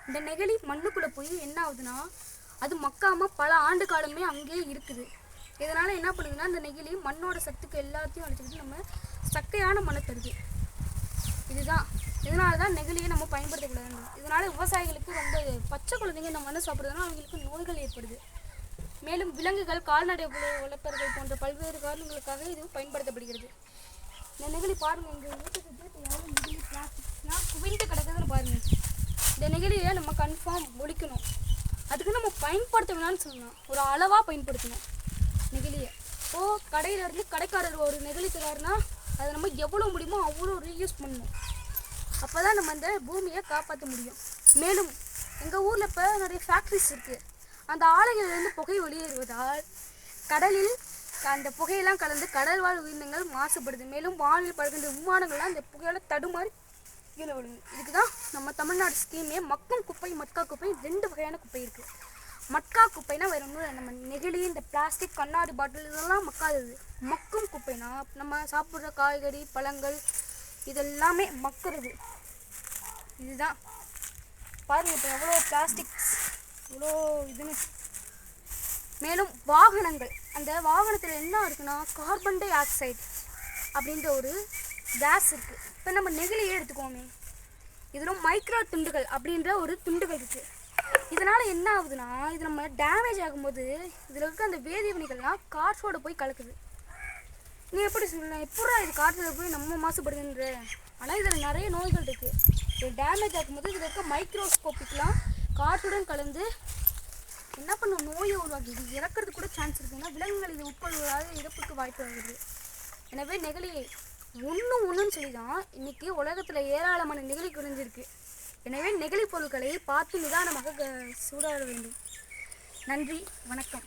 இந்த நெகிழி மண்ணுக்குள்ளே போய் என்ன ஆகுதுன்னா அது மக்காமல் பல ஆண்டு காலமே அங்கேயே இருக்குது. இதனால் என்ன பண்ணுதுன்னா இந்த நெகிழி மண்ணோட சத்துக்கு எல்லாத்தையும் அழிச்சிக்கிட்டு நம்ம சக்கையான மண்ணை தருது. இதனால தான் நெகிழியை நம்ம பயன்படுத்தக்கூடாது. இதனால் விவசாயிகளுக்கு ரொம்ப பச்சை குழந்தைங்க இந்த மண்ணை சாப்பிட்றதுனால அவங்களுக்கு நோய்கள் ஏற்படுது. மேலும் விலங்குகள், கால்நடை வளர்ப்பவர்கள் போன்ற பல்வேறு காரணங்களுக்காக இது பயன்படுத்தப்படுகிறது. இந்த நெகிழி பாருங்கள், இங்கே எவ்வளோ நெகிழி பிளாஸ்டிக்ஸ்லாம் குவிந்து கிடக்குதுன்னு பாருங்கள். இந்த நெகிழியை நம்ம கன்ஃபார்ம் ஒழிக்கணும். அதுக்கு நம்ம பயன்படுத்த வேணாம்னு சொல்லலாம், ஒரு அளவாக பயன்படுத்தணும் நெகிழியை. கடையிலேருந்து கடைக்காரர் ஒரு நெகிழி தராருன்னா அதை நம்ம எவ்வளோ முடியுமோ அவ்வளோ ரீயூஸ் பண்ணணும். அப்போ தான் நம்ம அந்த பூமியை காப்பாற்ற முடியும். மேலும் எங்கள் ஊரில் இப்போ நிறைய ஃபேக்ட்ரிஸ் இருக்குது. அந்த ஆலைகளிலிருந்து புகை வெளியேறுவதால் கடலில் அந்த புகையெல்லாம் கலந்து கடல் வாழ் உயிரினங்கள் மாசுபடுது. மேலும் வானில் பறக்கின்ற விமானங்கள்லாம் அந்த புகையோட தடுமாறி கீழே விடுது. இதுக்கு தான் நம்ம தமிழ்நாடு ஸ்கீமே மக்கும் குப்பை, மட்கா குப்பை, 2 வகையான குப்பை இருக்குது. மட்கா குப்பைனா வேறு ஒன்றும் இல்லை, நம்ம நெகிழி, இந்த பிளாஸ்டிக், கண்ணாடி பாட்டில் இதெல்லாம் மக்காதது. மக்கும் குப்பைனா நம்ம சாப்பிட்ற காய்கறி, பழங்கள் இதெல்லாமே மக்கிறது. இதுதான் பாருங்கள், இப்போ எவ்வளோ பிளாஸ்டிக்ஸ், இவ்வளோ இதுன்னு. மேலும் வாகனங்கள், அந்த வாகனத்தில் என்ன இருக்குன்னா கார்பன் டை ஆக்சைடு அப்படின்ற ஒரு கேஸ் இருக்குது. இப்போ நம்ம நெகிழியே எடுத்துக்கோமே, இதில் மைக்ரோ துண்டுகள் அப்படின்ற ஒரு துண்டுகள் இருக்குது. இதனால் என்ன ஆகுதுன்னா இது நம்ம டேமேஜ் ஆகும்போது இதில் இருக்க அந்த வேதிவினைகள்லாம் காற்றோடு போய் கலக்குது. நீ எப்படி சொல்லலாம், எப்படா இது காற்றில் போய் நம்ம மாசுபடுதுன்ற? ஆனால் இதில் நிறைய நோய்கள் இருக்குது. இது டேமேஜ் ஆகும்போது இதில் இருக்க மைக்ரோஸ்கோப்பிக்லாம் காற்றுடன் கலந்து என்ன பண்ணும், நோயை உருவாக்குது. இறக்கிறது கூட சான்ஸ் இருக்குன்னா விலங்குகள் இதை உட்கொள்வதால் இறப்புக்கு வாய்ப்பு ஆகுது. எனவே நெகிழியை ஒன்றுன்னு சொல்லி தான் இன்றைக்கி உலகத்தில் ஏராளமான நெகிழி குறைஞ்சிருக்கு. எனவே நெகிழி பொருட்களை பார்த்து நிதானமாக சூடாட வேண்டும். நன்றி, வணக்கம்.